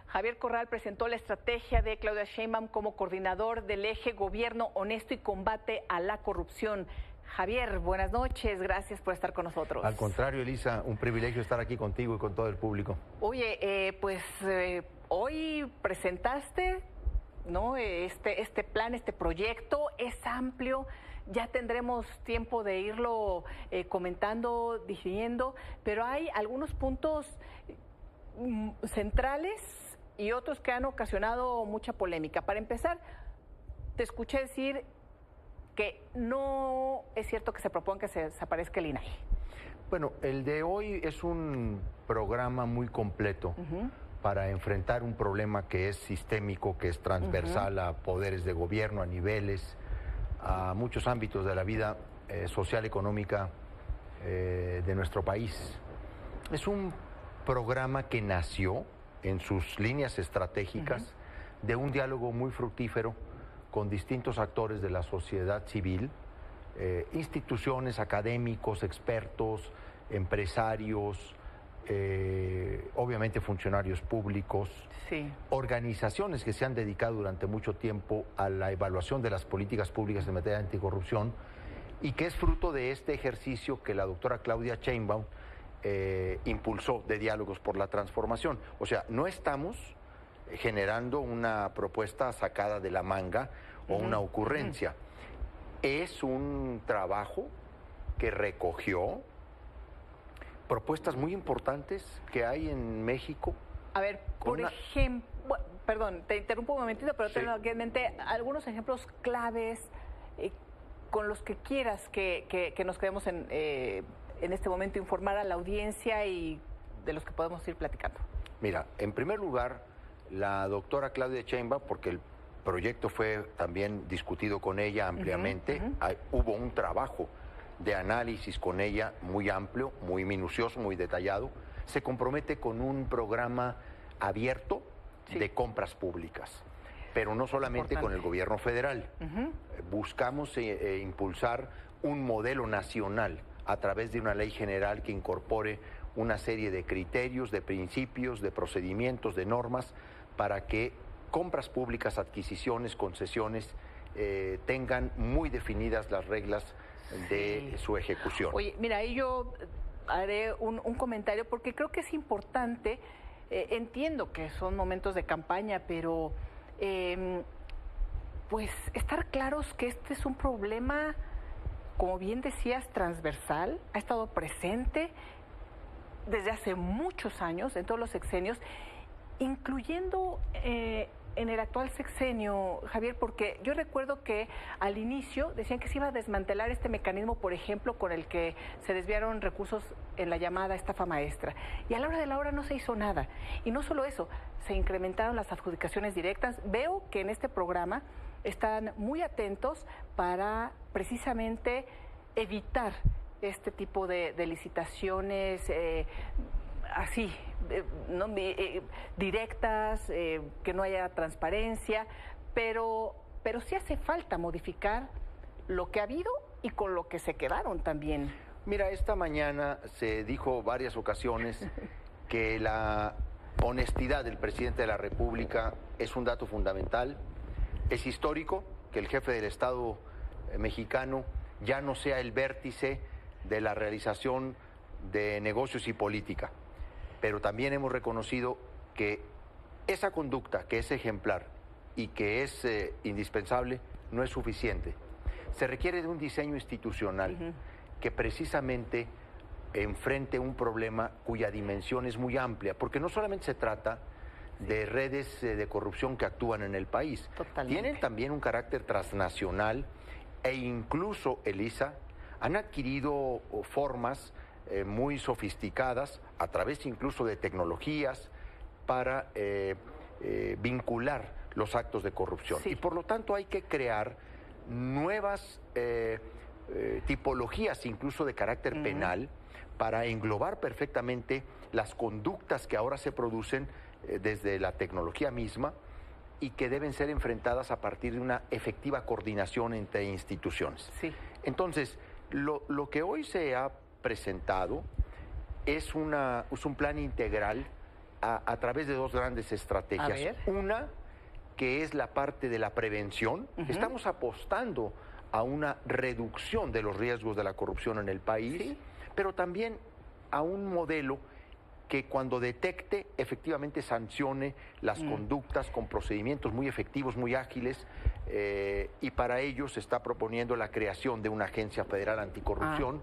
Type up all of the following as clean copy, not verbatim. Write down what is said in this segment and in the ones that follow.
Javier Corral presentó la estrategia de Claudia Sheinbaum como coordinador del eje Gobierno Honesto y Combate a la Corrupción. Javier, buenas noches, gracias por estar con nosotros. Al contrario, Elisa, un privilegio estar aquí contigo y con todo el público. Oye, hoy presentaste, ¿no? Este plan, este proyecto es amplio. Ya tendremos tiempo de irlo comentando, digiriendo, pero hay algunos puntos centrales y otros que han ocasionado mucha polémica. Para empezar, te escuché decir que no es cierto que se proponga que se desaparezca el INAI. Bueno, el de hoy es un programa muy completo para enfrentar un problema que es sistémico, que es transversal a poderes de gobierno, a niveles, a muchos ámbitos de la vida social, económica de nuestro país. Es un programa que nació en sus líneas estratégicas de un diálogo muy fructífero con distintos actores de la sociedad civil, instituciones, académicos, expertos, empresarios, obviamente funcionarios públicos, organizaciones que se han dedicado durante mucho tiempo a la evaluación de las políticas públicas en materia de anticorrupción y que es fruto de este ejercicio que la doctora Claudia Sheinbaum impulsó de diálogos por la transformación. O sea, no estamos generando una propuesta sacada de la manga o una ocurrencia. Es un trabajo que recogió propuestas muy importantes que hay en México. A ver, por ejemplo, perdón, te interrumpo un momentito, pero tengo aquí en mente algunos ejemplos claves con los que quieras que nos quedemos en este momento, informar a la audiencia y de los que podemos ir platicando. Mira, en primer lugar, la doctora Claudia Sheinbaum, porque el proyecto fue también discutido con ella ampliamente, hubo un trabajo de análisis con ella muy amplio, muy minucioso, muy detallado, se compromete con un programa abierto de compras públicas, pero no solamente con el gobierno federal. Buscamos impulsar un modelo nacional a través de una ley general que incorpore una serie de criterios, de principios, de procedimientos, de normas, para que compras públicas, adquisiciones, concesiones, tengan muy definidas las reglas de su ejecución. Oye, mira, ahí yo haré un comentario porque creo que es importante, entiendo que son momentos de campaña, pero pues estar claros que este es un problema, como bien decías, transversal, ha estado presente desde hace muchos años, en todos los sexenios, incluyendo en el actual sexenio, Javier, porque yo recuerdo que al inicio decían que se iba a desmantelar este mecanismo, por ejemplo, con el que se desviaron recursos en la llamada estafa maestra. Y a la hora de la hora no se hizo nada. Y no solo eso, se incrementaron las adjudicaciones directas. Veo que en este programa están muy atentos para precisamente evitar este tipo de licitaciones así, ¿no? Directas, que no haya transparencia, pero sí hace falta modificar lo que ha habido y con lo que se quedaron también. Mira, esta mañana se dijo varias ocasiones que la honestidad del presidente de la República es un dato fundamental. Es histórico que el jefe del Estado mexicano ya no sea el vértice de la realización de negocios y política. Pero también hemos reconocido que esa conducta que es ejemplar y que es indispensable no es suficiente. Se requiere de un diseño institucional que precisamente enfrente un problema cuya dimensión es muy amplia, porque no solamente se trata de redes de corrupción que actúan en el país, tienen también un carácter transnacional e incluso, Elisa, han adquirido formas muy sofisticadas a través incluso de tecnologías para vincular los actos de corrupción. Y por lo tanto hay que crear nuevas tipologías incluso de carácter penal para englobar perfectamente las conductas que ahora se producen desde la tecnología misma y que deben ser enfrentadas a partir de una efectiva coordinación entre instituciones. Entonces, lo que hoy se ha presentado es un plan integral a través de dos grandes estrategias. Una, que es la parte de la prevención. Estamos apostando a una reducción de los riesgos de la corrupción en el país, pero también a un modelo que cuando detecte efectivamente sancione las conductas con procedimientos muy efectivos, muy ágiles, y para ello se está proponiendo la creación de una agencia federal anticorrupción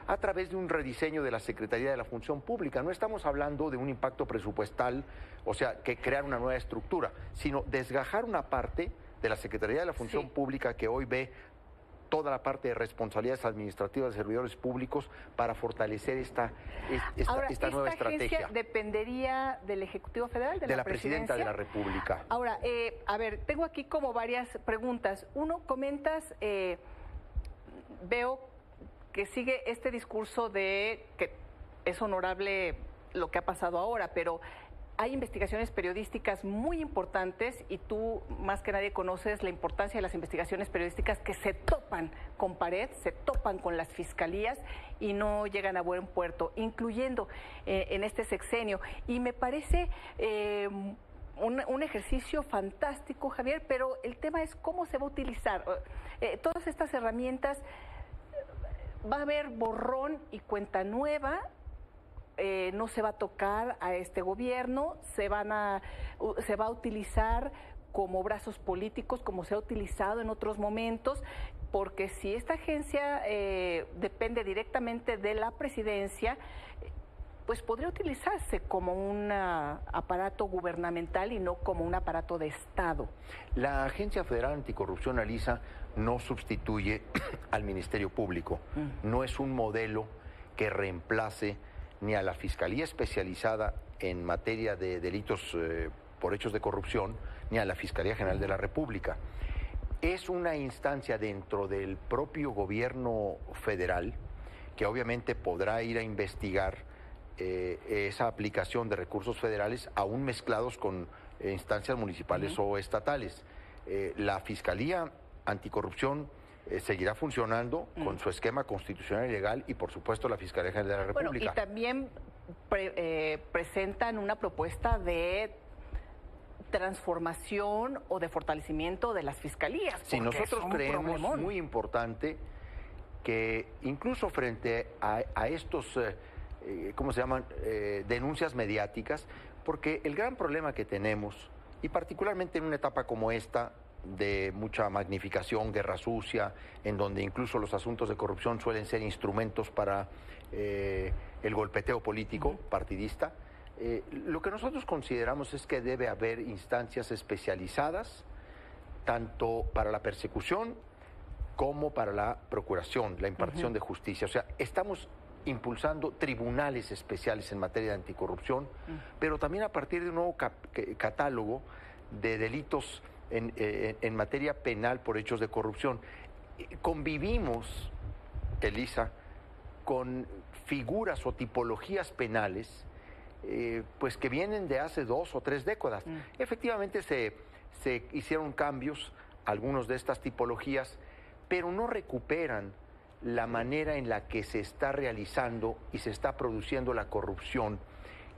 a través de un rediseño de la Secretaría de la Función Pública. No estamos hablando de un impacto presupuestal, o sea, que crear una nueva estructura, sino desgajar una parte de la Secretaría de la Función Pública que hoy ve toda la parte de responsabilidades administrativas de servidores públicos para fortalecer esta nueva estrategia. ¿Esta dependería del Ejecutivo Federal, de la Presidenta de la República? Ahora, a ver, tengo aquí como varias preguntas. Uno, comentas, veo que sigue este discurso de que es honorable lo que ha pasado ahora, pero hay investigaciones periodísticas muy importantes y tú más que nadie conoces la importancia de las investigaciones periodísticas que se topan con pared, se topan con las fiscalías y no llegan a buen puerto, incluyendo en este sexenio. Y me parece un ejercicio fantástico, Javier, pero el tema es cómo se va a utilizar. Todas estas herramientas, va a haber borrón y cuenta nueva. No se va a tocar a este gobierno, se va a utilizar como brazos políticos, como se ha utilizado en otros momentos, porque si esta agencia depende directamente de la presidencia, pues podría utilizarse como un aparato gubernamental y no como un aparato de Estado. La Agencia Federal Anticorrupción, Alisa, no sustituye al Ministerio Público. No es un modelo que reemplace ni a la Fiscalía Especializada en materia de delitos por hechos de corrupción, ni a la Fiscalía General de la República. Es una instancia dentro del propio gobierno federal que obviamente podrá ir a investigar esa aplicación de recursos federales aún mezclados con instancias municipales o estatales. La Fiscalía Anticorrupción seguirá funcionando con su esquema constitucional y legal y, por supuesto, la Fiscalía General de la República. Bueno, y también presentan una propuesta de transformación o de fortalecimiento de las fiscalías. Sí, nosotros creemos muy importante que incluso frente a estos, ¿cómo se llaman?, denuncias mediáticas, porque el gran problema que tenemos, y particularmente en una etapa como esta, de mucha magnificación, guerra sucia, en donde incluso los asuntos de corrupción suelen ser instrumentos para el golpeteo político partidista, lo que nosotros consideramos es que debe haber instancias especializadas, tanto para la persecución como para la procuración, la impartición de justicia. O sea, estamos impulsando tribunales especiales en materia de anticorrupción, pero también a partir de un nuevo catálogo de delitos en materia penal por hechos de corrupción. Convivimos, Elisa, con figuras o tipologías penales pues que vienen de hace 2 o 3 décadas. Efectivamente se hicieron cambios, algunos de estas tipologías, pero no recuperan la manera en la que se está realizando y se está produciendo la corrupción,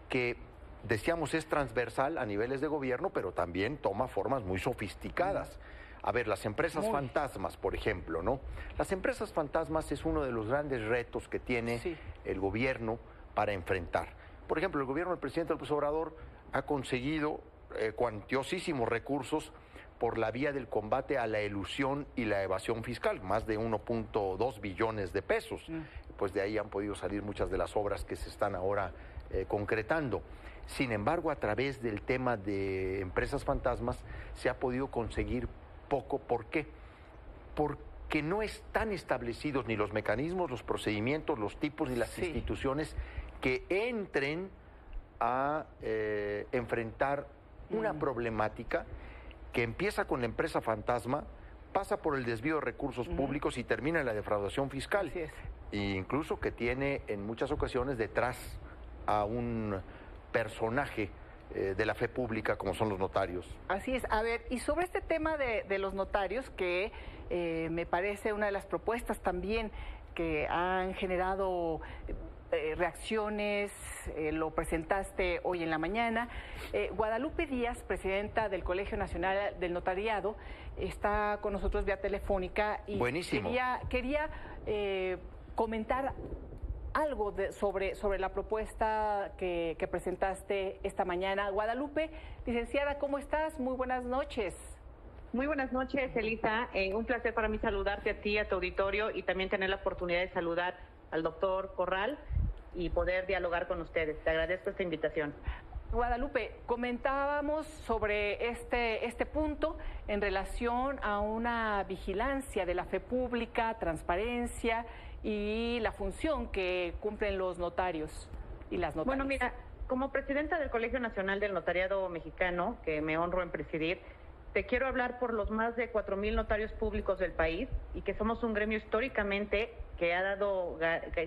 que decíamos es transversal a niveles de gobierno, pero también toma formas muy sofisticadas. A ver, las empresas fantasmas, por ejemplo, ¿no? Las empresas fantasmas es uno de los grandes retos que tiene el gobierno para enfrentar. Por ejemplo, el gobierno del presidente López Obrador ha conseguido cuantiosísimos recursos por la vía del combate a la elusión y la evasión fiscal, más de 1.2 billones de pesos. Pues de ahí han podido salir muchas de las obras que se están ahora concretando. Sin embargo, a través del tema de empresas fantasmas se ha podido conseguir poco. ¿Por qué? Porque no están establecidos ni los mecanismos, los procedimientos, los tipos ni las instituciones que entren a enfrentar una problemática que empieza con la empresa fantasma, pasa por el desvío de recursos públicos y termina en la defraudación fiscal. Así es. E incluso que tiene en muchas ocasiones detrás a un personaje de la fe pública como son los notarios. Así es. A ver, y sobre este tema de los notarios, que me parece una de las propuestas también que han generado reacciones, lo presentaste hoy en la mañana. Guadalupe Díaz, presidenta del Colegio Nacional del Notariado, está con nosotros vía telefónica y buenísimo. quería comentar algo sobre la propuesta que presentaste esta mañana. Guadalupe, licenciada, ¿cómo estás? Muy buenas noches. Muy buenas noches, Elisa. Un placer para mí saludarte a ti, a tu auditorio, y también tener la oportunidad de saludar al doctor Corral y poder dialogar con ustedes. Te agradezco esta invitación. Guadalupe, comentábamos sobre este punto en relación a una vigilancia de la fe pública, transparencia y la función que cumplen los notarios y las notarias. Bueno, mira, como presidenta del Colegio Nacional del Notariado Mexicano, que me honro en presidir, te quiero hablar por los más de 4,000 notarios públicos del país y que somos un gremio históricamente que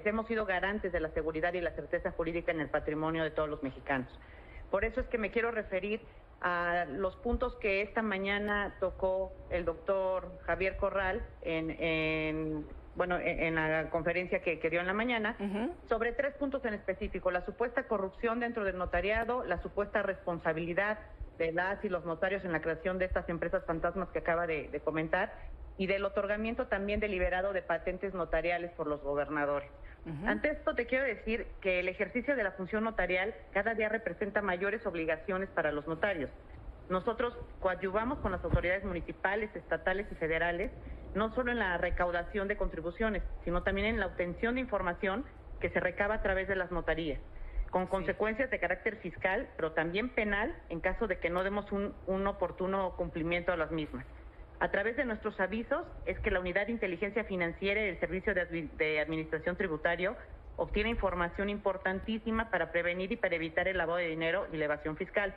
hemos sido garantes de la seguridad y la certeza jurídica en el patrimonio de todos los mexicanos. Por eso es que me quiero referir a los puntos que esta mañana tocó el doctor Javier Corral en la conferencia que dio en la mañana, sobre 3 puntos en específico: la supuesta corrupción dentro del notariado, la supuesta responsabilidad de las y los notarios en la creación de estas empresas fantasmas que acaba de comentar, y del otorgamiento también deliberado de patentes notariales por los gobernadores. Ante esto te quiero decir que el ejercicio de la función notarial cada día representa mayores obligaciones para los notarios. Nosotros coadyuvamos con las autoridades municipales, estatales y federales, no solo en la recaudación de contribuciones, sino también en la obtención de información que se recaba a través de las notarías, con consecuencias de carácter fiscal, pero también penal en caso de que no demos un oportuno cumplimiento a las mismas. A través de nuestros avisos es que la Unidad de Inteligencia Financiera y el Servicio de Administración Tributario obtiene información importantísima para prevenir y para evitar el lavado de dinero y la evasión fiscal.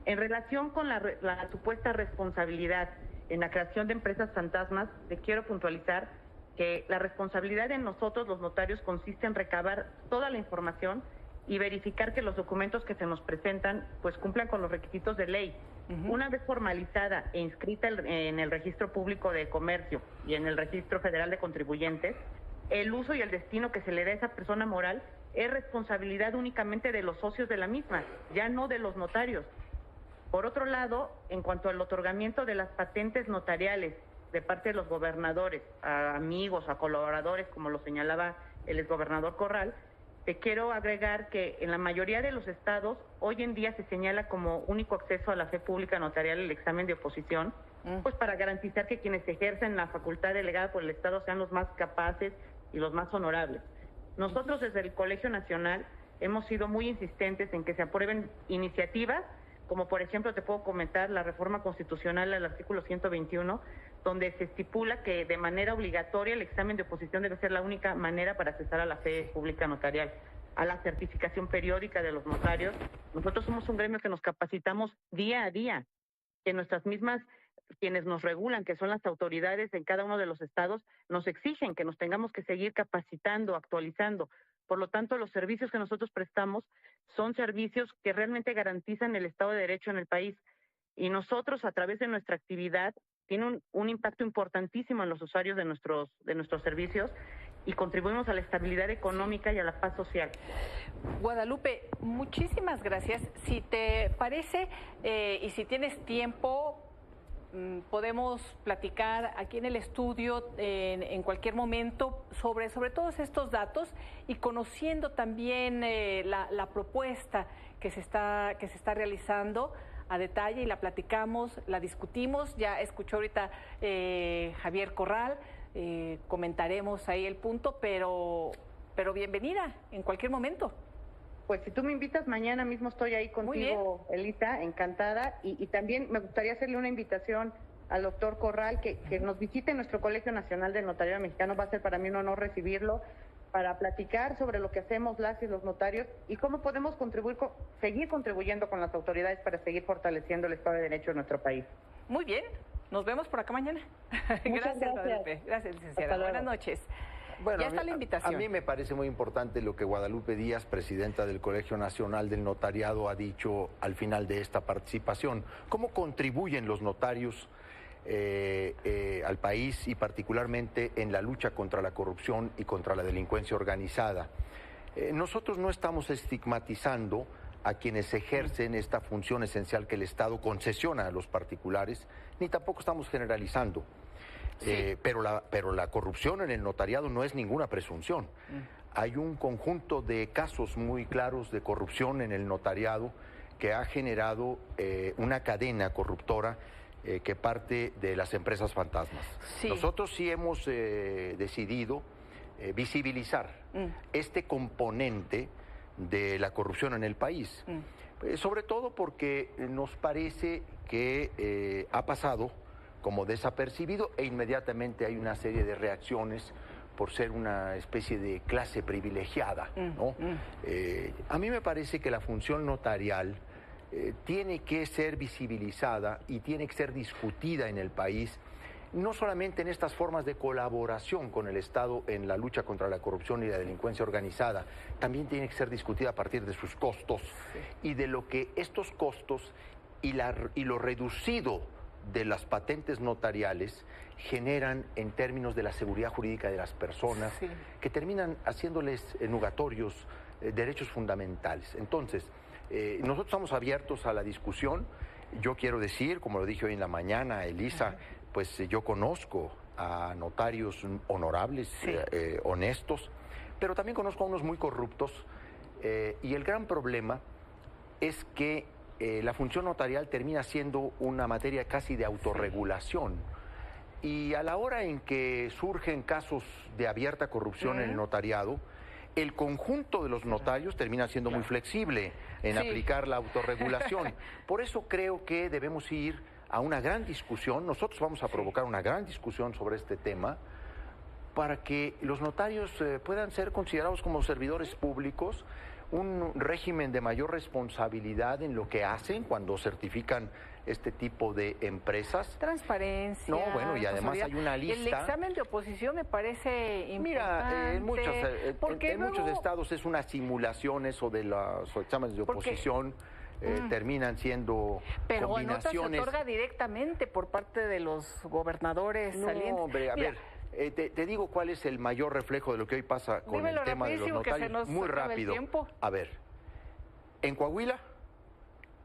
En relación con la supuesta responsabilidad en la creación de empresas fantasmas, te quiero puntualizar que la responsabilidad de nosotros, los notarios, consiste en recabar toda la información y verificar que los documentos que se nos presentan pues cumplan con los requisitos de ley. Una vez formalizada e inscrita en el Registro Público de Comercio y en el Registro Federal de Contribuyentes, el uso y el destino que se le da a esa persona moral es responsabilidad únicamente de los socios de la misma, ya no de los notarios. Por otro lado, en cuanto al otorgamiento de las patentes notariales de parte de los gobernadores, a amigos, a colaboradores, como lo señalaba el exgobernador Corral, te quiero agregar que en la mayoría de los estados hoy en día se señala como único acceso a la fe pública notarial el examen de oposición, pues para garantizar que quienes ejercen la facultad delegada por el Estado sean los más capaces y los más honorables. Nosotros desde el Colegio Nacional hemos sido muy insistentes en que se aprueben iniciativas, como por ejemplo te puedo comentar la reforma constitucional al artículo 121, donde se estipula que de manera obligatoria el examen de oposición debe ser la única manera para accesar a la fe pública notarial, a la certificación periódica de los notarios. Nosotros somos un gremio que nos capacitamos día a día, que nuestras mismas, quienes nos regulan, que son las autoridades en cada uno de los estados, nos exigen que nos tengamos que seguir capacitando, actualizando. Por lo tanto, los servicios que nosotros prestamos son servicios que realmente garantizan el Estado de Derecho en el país. Y nosotros, a través de nuestra actividad, tiene un impacto importantísimo en los usuarios de nuestros servicios y contribuimos a la estabilidad económica y a la paz social. Guadalupe, muchísimas gracias. Si te parece y si tienes tiempo, podemos platicar aquí en el estudio en cualquier momento sobre todos estos datos y conociendo también la propuesta que se está realizando a detalle, y la platicamos, la discutimos. Ya escuchó ahorita Javier Corral, comentaremos ahí el punto, pero bienvenida en cualquier momento. Pues si tú me invitas, mañana mismo estoy ahí contigo, Elita, encantada. Y también me gustaría hacerle una invitación al doctor Corral, que nos visite en nuestro Colegio Nacional del Notariado Mexicano. Va a ser para mí un honor recibirlo, para platicar sobre lo que hacemos las y los notarios y cómo podemos seguir contribuyendo con las autoridades para seguir fortaleciendo el Estado de Derecho en nuestro país. Muy bien, nos vemos por acá mañana. Gracias, Guadalupe. Gracias, licenciada. Buenas noches. Bueno, ya está la invitación. A mí me parece muy importante lo que Guadalupe Díaz, presidenta del Colegio Nacional del Notariado, ha dicho al final de esta participación. ¿Cómo contribuyen los notarios al país y particularmente en la lucha contra la corrupción y contra la delincuencia organizada? Nosotros no estamos estigmatizando a quienes ejercen esta función esencial que el Estado concesiona a los particulares, ni tampoco estamos generalizando. Sí. Pero la corrupción en el notariado no es ninguna presunción. Hay un conjunto de casos muy claros de corrupción en el notariado que ha generado una cadena corruptora que parte de las empresas fantasmas. Sí. Nosotros sí hemos decidido visibilizar este componente de la corrupción en el país, sobre todo porque nos parece que ha pasado como desapercibido e inmediatamente hay una serie de reacciones por ser una especie de clase privilegiada, ¿no? A mí me parece que la función notarial tiene que ser visibilizada y tiene que ser discutida en el país, no solamente en estas formas de colaboración con el Estado en la lucha contra la corrupción y la delincuencia organizada, también tiene que ser discutida a partir de sus costos y de lo que estos costos y lo reducido de las patentes notariales generan en términos de la seguridad jurídica de las personas, que terminan haciéndoles nugatorios derechos fundamentales. Entonces, nosotros estamos abiertos a la discusión. Yo quiero decir, como lo dije hoy en la mañana, Elisa, pues yo conozco a notarios honorables, honestos, pero también conozco a unos muy corruptos, y el gran problema es que la función notarial termina siendo una materia casi de autorregulación, y a la hora en que surgen casos de abierta corrupción en el notariado, el conjunto de los notarios termina siendo muy flexible en aplicar la autorregulación. Por eso creo que debemos ir a una gran discusión. Nosotros vamos a provocar una gran discusión sobre este tema para que los notarios puedan ser considerados como servidores públicos, un régimen de mayor responsabilidad en lo que hacen cuando certifican este tipo de empresas. Transparencia. No, bueno, y además hay una lista. El examen de oposición me parece importante. Mira, en muchos estados es una simulación eso de los exámenes de oposición. Terminan siendo pero combinaciones. Pero se otorga directamente por parte de los gobernadores salientes. No, hombre, a ver, te digo cuál es el mayor reflejo de lo que hoy pasa con el tema de los notarios. Muy rápido. A ver, en Coahuila,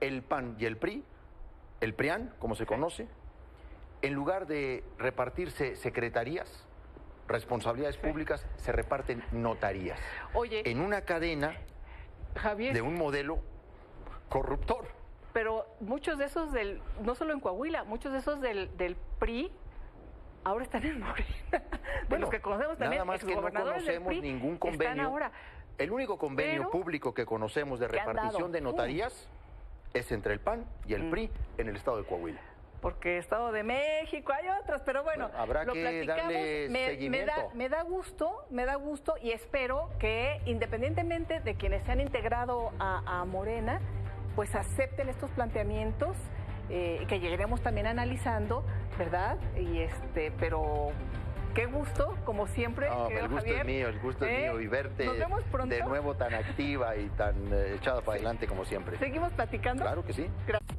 el PAN y el PRI, el PRIAN, como se conoce, en lugar de repartirse secretarías, responsabilidades públicas, se reparten notarías. Oye, en una cadena, Javier, de un modelo corruptor. Pero muchos de esos no solo en Coahuila, muchos de esos del PRI ahora están en Morena. De los que conocemos también, nada más que no conocemos ningún convenio. Ahora. El único convenio público que conocemos de repartición de notarías es entre el PAN y el PRI en el estado de Coahuila. Porque Estado de México hay otros, pero bueno, habrá que darle seguimiento. Me da gusto y espero que independientemente de quienes se han integrado a Morena, pues acepten estos planteamientos que llegaremos también analizando, ¿verdad? Pero qué gusto, como siempre. No, el gusto Javier, es mío, el gusto es mío, y verte de nuevo tan activa y tan echada para adelante como siempre. ¿Seguimos platicando? Claro que sí. Gracias.